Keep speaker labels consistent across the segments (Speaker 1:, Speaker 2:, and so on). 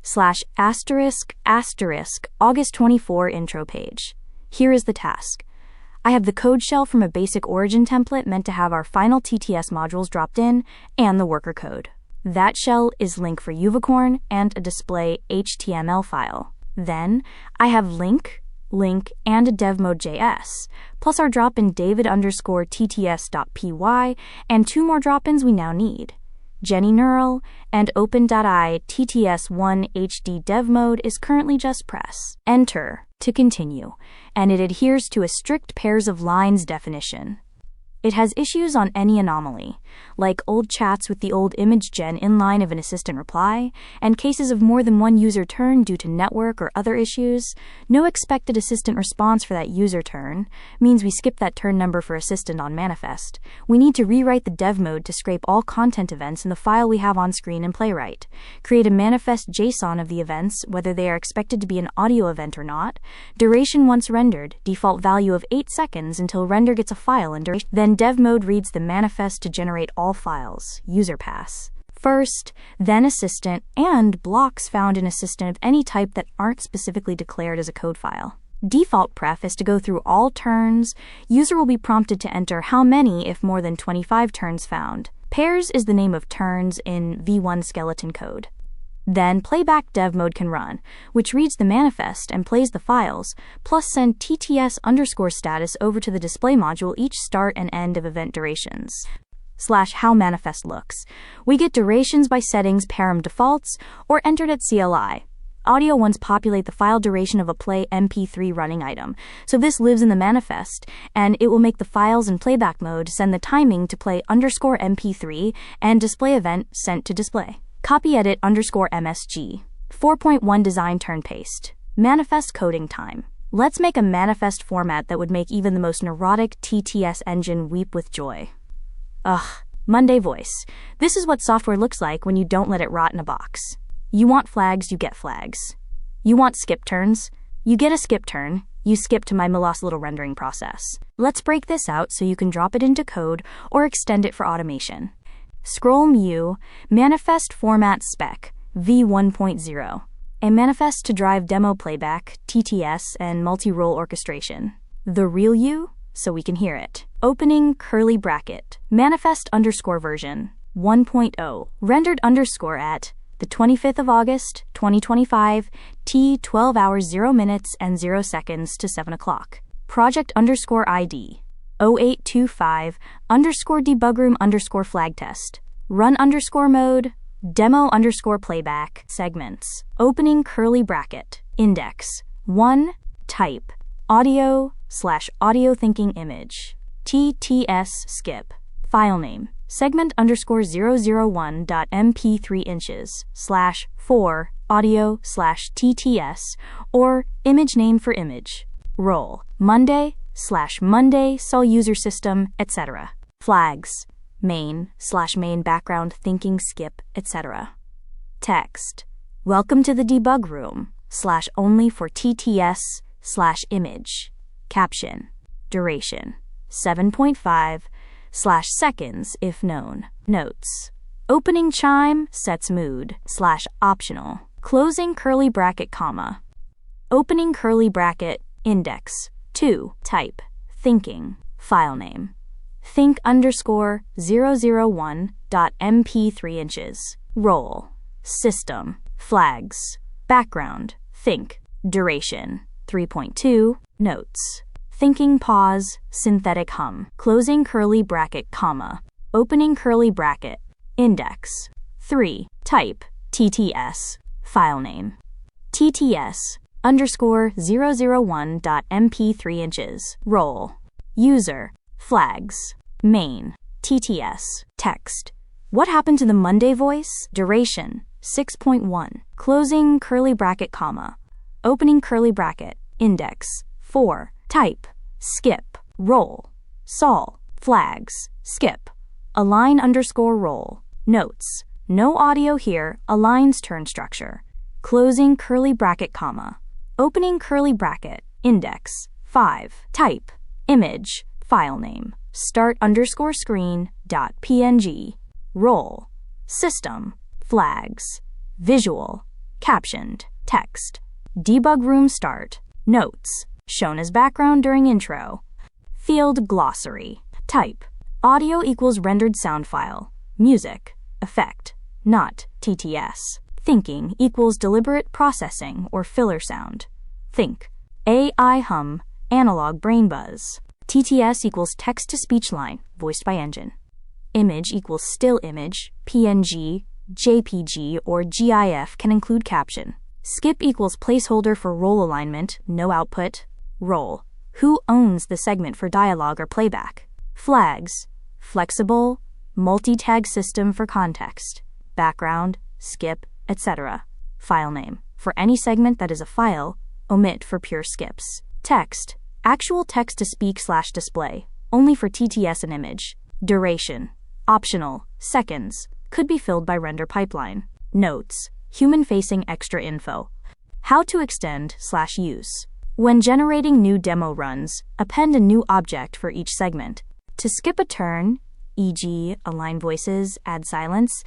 Speaker 1: /**Aug24 intro page. Here is the task. I have the code shell from a basic origin template meant to have our final TTS modules dropped in and the worker code. That shell is link for Unicorn and a display HTML file. Then I have link, and a devmode.js, plus our drop-in david_tts.py, and 2 more drop-ins we now need. Jenny Neural and open.i TTS1 HD dev mode is currently just press enter to continue, and it adheres to a strict pairs of lines definition. It has issues on any anomaly, like old chats with the old image gen inline of an assistant reply, and cases of more than one user turn due to network or other issues. No expected assistant response for that user turn means we skip that turn number for assistant on manifest. We need to rewrite the dev mode to scrape all content events in the file we have on screen in Playwright. Create a manifest JSON of the events, whether they are expected to be an audio event or not. Duration once rendered, default value of 8 seconds until render gets a file and duration. Then dev mode reads the manifest to generate all files, user pass first, then assistant, and blocks found in assistant of any type that aren't specifically declared as a code file. Default pref is to go through all turns. User will be prompted to enter how many if more than 25 turns found. Pairs is the name of turns in V1 skeleton code. Then playback dev mode can run, which reads the manifest and plays the files, plus send TTS_status over to the display module each start and end of event durations. /how manifest looks. We get durations by settings param defaults or entered at CLI. Audio ones populate the file duration of a play MP3 running item, so this lives in the manifest, and it will make the files in playback mode send the timing to play_MP3 and display event sent to display. Copy edit _MSG. 4.1 design turn paste. Manifest coding time. Let's make a manifest format that would make even the most neurotic TTS engine weep with joy. Monday voice. This is what software looks like when you don't let it rot in a box. You want flags, you get flags. You want skip turns, you get a skip turn. You skip to my lost little rendering process. Let's break this out so you can drop it into code or extend it for automation. Scroll mu, manifest format spec, v1.0. A manifest to drive demo playback, TTS, and multi-role orchestration. The real you, so we can hear it. Opening curly bracket, manifest_version, 1.0, rendered at the 25th of August, 2025, T 12 hours 0 minutes and 0 seconds to 7 o'clock. Project_ID. 0825_debugroom_flag test. Run_mode. Demo_playback. Segments. Opening curly bracket. Index. 1. Type. Audio/audio thinking image. TTS skip. File name. Segment_001.mp3 inches /4 audio/TTS or image name for image. Role. Monday sol user system, etc. Flags. Main background thinking skip, etc. Text. Welcome to the debug room /only for TTS/image. Caption. Duration. 7.5 /seconds if known. Notes. Opening chime sets mood /optional. Closing curly bracket comma. Opening curly bracket index. 2. Type. Thinking. File name. Think_001.mp3 inches. Role. System. Flags. Background. Think. Duration. 3.2. Notes. Thinking pause. Synthetic hum. Closing curly bracket comma. Opening curly bracket. Index. 3. Type. TTS. File name. TTS_001.mp3 inches. Role. User. Flags. Main. TTS. Text. What happened to the Monday voice? Duration. 6.1. Closing curly bracket comma. Opening curly bracket. Index. 4. Type. Skip. Role. Sol. Flags. Skip. Align_role. Notes. No audio here. Aligns turn structure. Closing curly bracket comma. Opening curly bracket. Index. 5. Type. Image. File name. Start_screen.png. Role. System. Flags. Visual. captioned, text. Debug room start, notes, shown as background during intro. Field glossary, type. Audio equals rendered sound file, music, effect, not TTS. Thinking equals deliberate processing or filler sound. Think. AI hum, analog brain buzz. TTS equals text-to-speech line, voiced by engine. Image equals still image, PNG, JPG, or GIF can include caption. Skip equals placeholder for roll alignment, no output. Roll. Who owns the segment for dialogue or playback? Flags. Flexible, multi-tag system for context. Background, skip, etc. File name. For any segment that is a file, omit for pure skips. Text. Actual text-to-speak/display, only for TTS and image. Duration. Optional, seconds, could be filled by render pipeline. Notes. Human-facing extra info. How to extend/use. When generating new demo runs, append a new object for each segment. To skip a turn, e.g., align voices, add silence,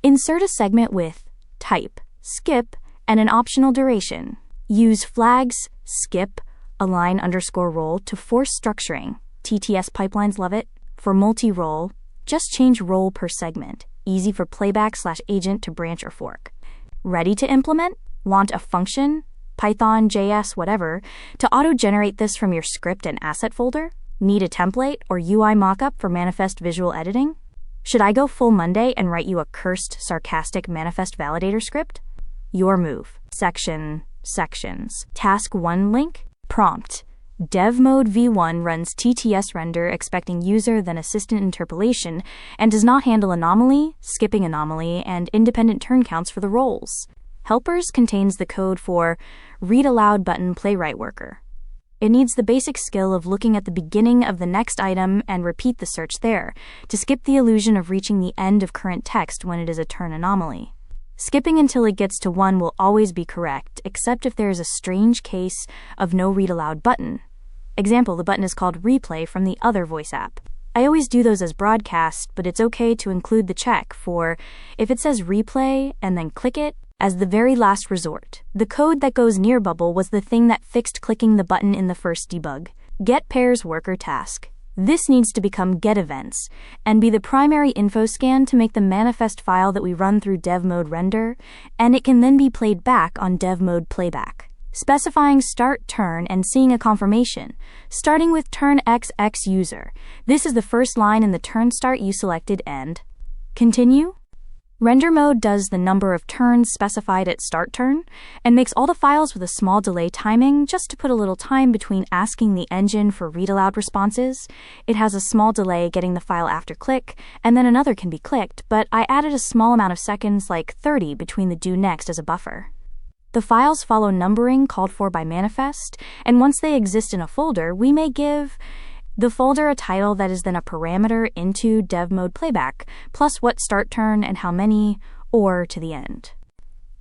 Speaker 1: insert a segment with type, skip, and an optional duration. Use flags, skip, align_roll to force structuring. TTS pipelines love it. For multi-roll, just change roll per segment. Easy for playback/agent to branch or fork. Ready to implement? Want a function, Python, JS, whatever, to auto-generate this from your script and asset folder? Need a template or UI mockup for manifest visual editing? Should I go full Monday and write you a cursed, sarcastic manifest validator script? Your move. Sections. Task 1 link. Prompt. Dev mode v1 runs TTS render expecting user then assistant interpolation and does not handle anomaly, skipping anomaly, and independent turn counts for the rolls. Helpers contains the code for read aloud button playwright worker. It needs the basic skill of looking at the beginning of the next item and repeat the search there to skip the illusion of reaching the end of current text when it is a turn anomaly. Skipping until it gets to 1 will always be correct, except if there is a strange case of no read aloud button. Example, the button is called replay from the other voice app. I always do those as broadcast, but it's okay to include the check for if it says replay and then click it as the very last resort. The code that goes near bubble was the thing that fixed clicking the button in the first debug. Get pairs worker task. This needs to become get events and be the primary info scan to make the manifest file that we run through dev mode render, and it can then be played back on dev mode playback. Specifying start turn and seeing a confirmation, starting with turn XX user. This is the first line in the turn start you selected and continue. Render mode does the number of turns specified at start turn and makes all the files with a small delay timing just to put a little time between asking the engine for read aloud responses. It has a small delay getting the file after click, and then another can be clicked, but I added a small amount of seconds, like 30, between the do next as a buffer. The files follow numbering called for by manifest, and once they exist in a folder, we may give the folder a title that is then a parameter into dev mode playback, plus what start turn and how many, or to the end.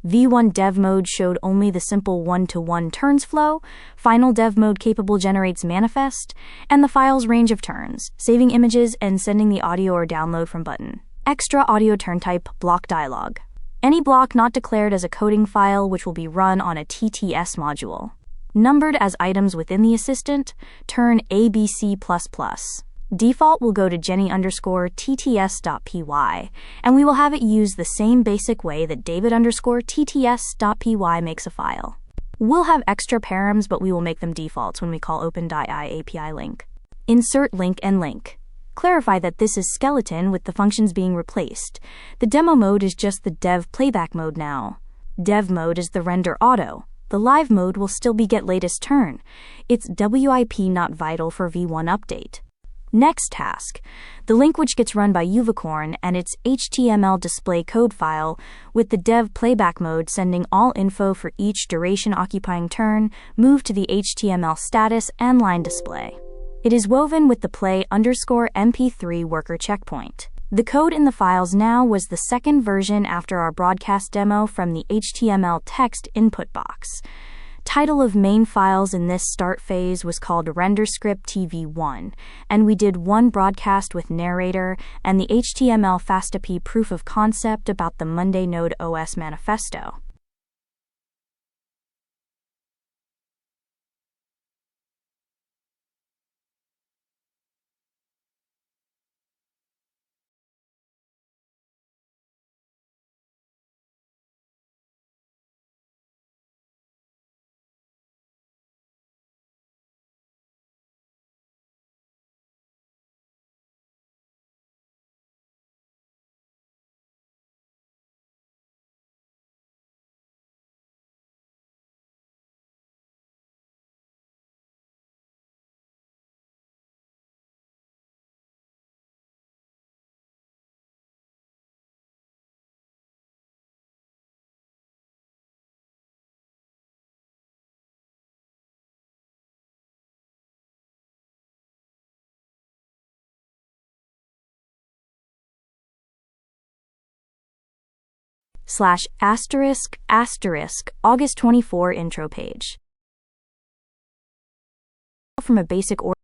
Speaker 1: V1 dev mode showed only the simple 1-to-1 turns flow. Final dev mode capable generates manifest, and the file's range of turns, saving images and sending the audio or download from button. Extra audio turn type block dialog. Any block not declared as a coding file which will be run on a TTS module. Numbered as items within the assistant, turn ABC++. Default will go to Jenny_TTS.py, and we will have it use the same basic way that David_TTS.py makes a file. We'll have extra params, but we will make them defaults when we call OpenDI API link. Insert link and link. Clarify that this is skeleton with the functions being replaced. The demo mode is just the dev playback mode now. Dev mode is the render auto. The live mode will still be get latest turn. It's WIP not vital for V1 update. Next task, the link which gets run by Uvicorn and its HTML display code file with the dev playback mode sending all info for each duration occupying turn, move to the HTML status and line display. It is woven with the play_mp3 worker checkpoint. The code in the files now was the second version after our broadcast demo from the HTML text input box. Title of main files in this start phase was called RenderScript TV1, and we did one broadcast with narrator and the HTML FastAPI proof of concept about the Monday Node OS manifesto. /**August24 intro page. From a basic order.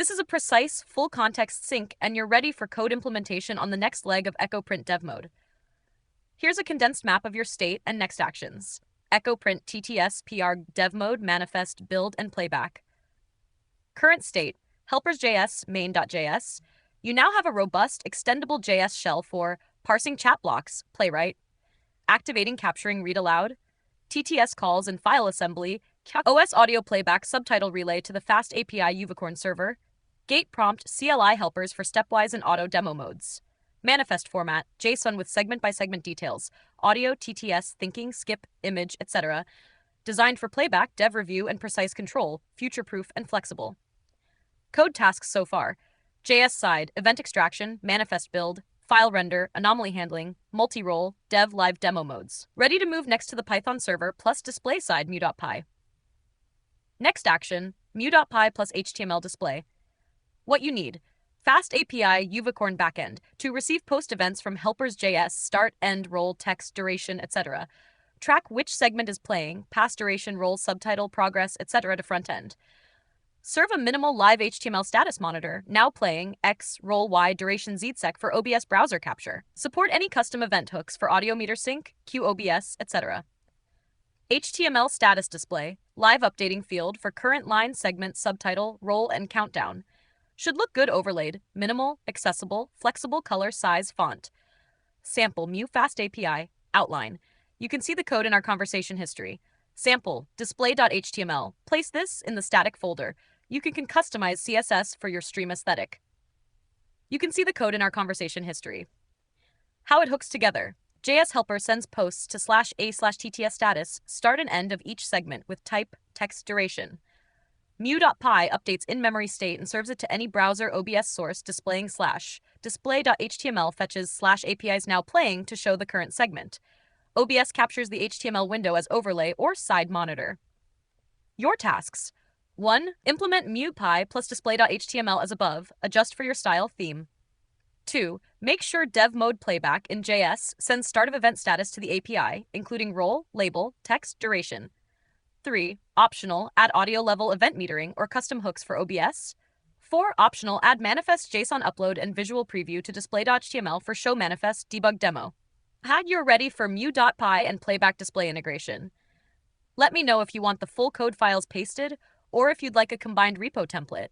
Speaker 2: This is a precise, full context sync, and you're ready for code implementation on the next leg of EchoPrint dev mode. Here's a condensed map of your state and next actions. EchoPrint TTS PR dev mode, manifest, build, and playback. Current state, helpers.js, main.js. You now have a robust, extendable JS shell for parsing chat blocks, playwright, activating, capturing, read aloud, TTS calls and file assembly, OS audio playback, subtitle relay to the fast API Unicorn server, gate prompt, CLI helpers for stepwise and auto demo modes. Manifest format, JSON with segment-by-segment details, audio, TTS, thinking, skip, image, etc. Designed for playback, dev review, and precise control, future-proof and flexible. Code tasks so far. JS side, event extraction, manifest build, file render, anomaly handling, multi-role, dev live demo modes. Ready to move next to the Python server plus display side mu.py. Next action, mu.py plus HTML display. What you need. Fast API Unicorn backend to receive post events from helpers.js, start, end, role, text, duration, etc. Track which segment is playing, pass duration, role, subtitle, progress, etc. to front end. Serve a minimal live HTML status monitor, now playing, X, role Y, duration ZSEC for OBS browser capture. Support any custom event hooks for audio meter sync, QoBS, etc. HTML status display, live updating field for current line, segment, subtitle, role, and countdown. Should look good overlaid, minimal, accessible, flexible color, size, font. Sample, mu fast API, outline. You can see the code in our conversation history. Sample, display.html. Place this in the static folder. You can customize CSS for your stream aesthetic. You can see the code in our conversation history. How it hooks together. JS helper sends posts to /a/TTS status, start and end of each segment with type, text, duration. mu.py updates in-memory state and serves it to any browser OBS source displaying / display.html fetches /APIs now playing to show the current segment. OBS captures the HTML window as overlay or side monitor. Your tasks. 1. Implement mu.py plus display.html as above. Adjust for your style theme. 2. Make sure dev mode playback in JS sends start of event status to the API, including role, label, text, duration. 3. Optional, add audio level event metering or custom hooks for OBS. 4. Optional, add manifest JSON upload and visual preview to display.html for show manifest debug demo. Had you're ready for mu.py and playback display integration. Let me know if you want the full code files pasted or if you'd like a combined repo template.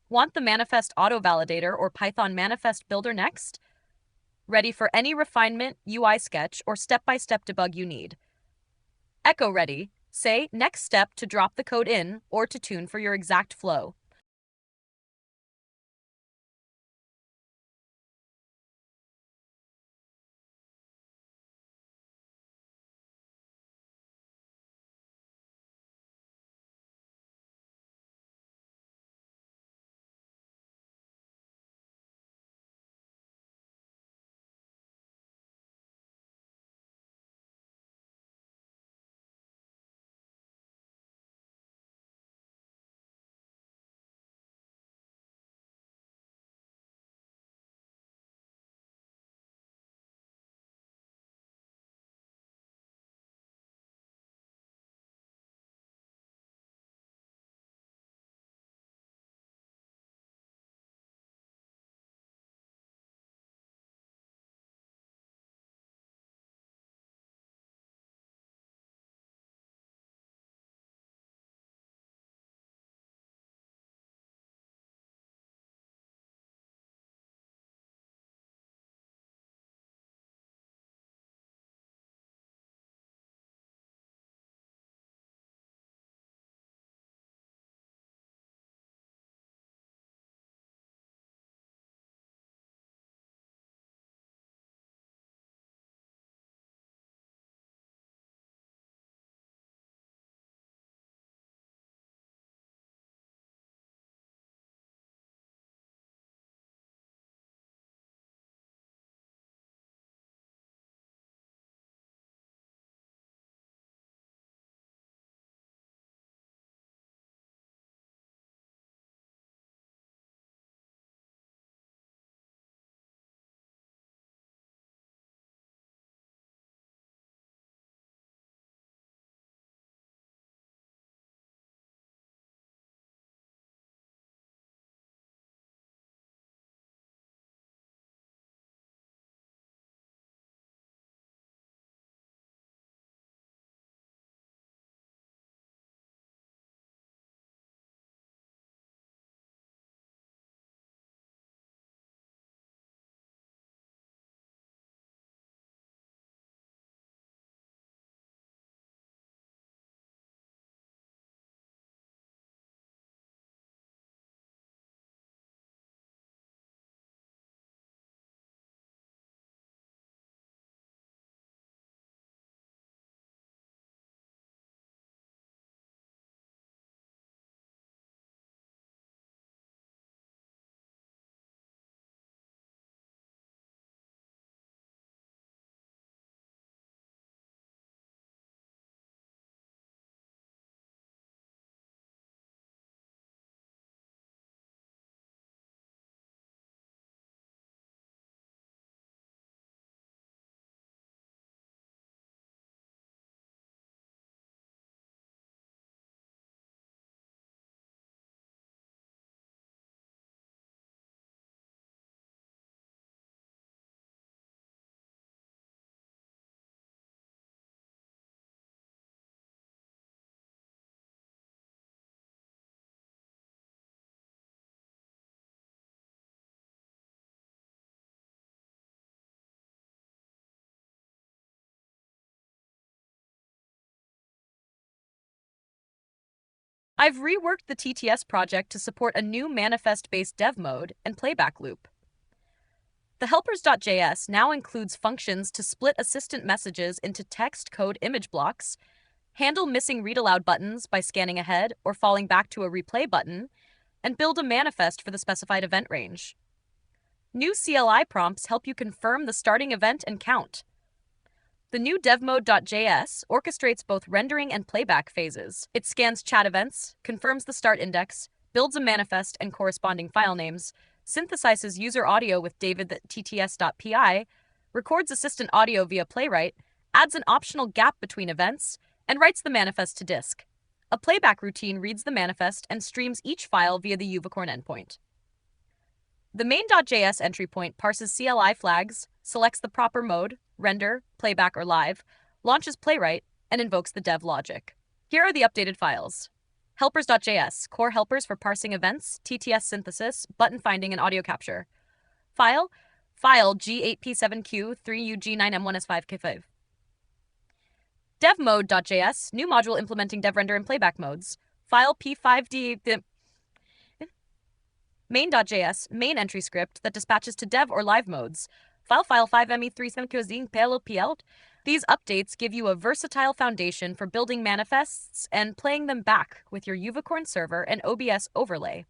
Speaker 2: Want the manifest auto validator or Python manifest builder next? Ready for any refinement, UI sketch, or step-by-step debug you need. Echo ready. Say next step to drop the code in or to tune for your exact flow. I've reworked the TTS project to support a new manifest-based dev mode and playback loop. The helpers.js now includes functions to split assistant messages into text, code, image blocks, handle missing read-aloud buttons by scanning ahead or falling back to a replay button, and build a manifest for the specified event range. New CLI prompts help you confirm the starting event and count. The new devmode.js orchestrates both rendering and playback phases. It scans chat events, confirms the start index, builds a manifest and corresponding file names, synthesizes user audio with david.tts.py, records assistant audio via Playwright, adds an optional gap between events, and writes the manifest to disk. A playback routine reads the manifest and streams each file via the Uvicorn endpoint. The main.js entry point parses CLI flags, selects the proper mode, render, playback, or live, launches Playwright, and invokes the dev logic. Here are the updated files. Helpers.js, core helpers for parsing events, TTS synthesis, button finding, and audio capture. File G8P7Q3UG9M1S5K5. Devmode.js, new module implementing dev render and playback modes. File P5D. Main.js, main entry script that dispatches to dev or live modes. File 5me37 These updates give you a versatile foundation for building manifests and playing them back with your Uvicorn server and OBS overlay.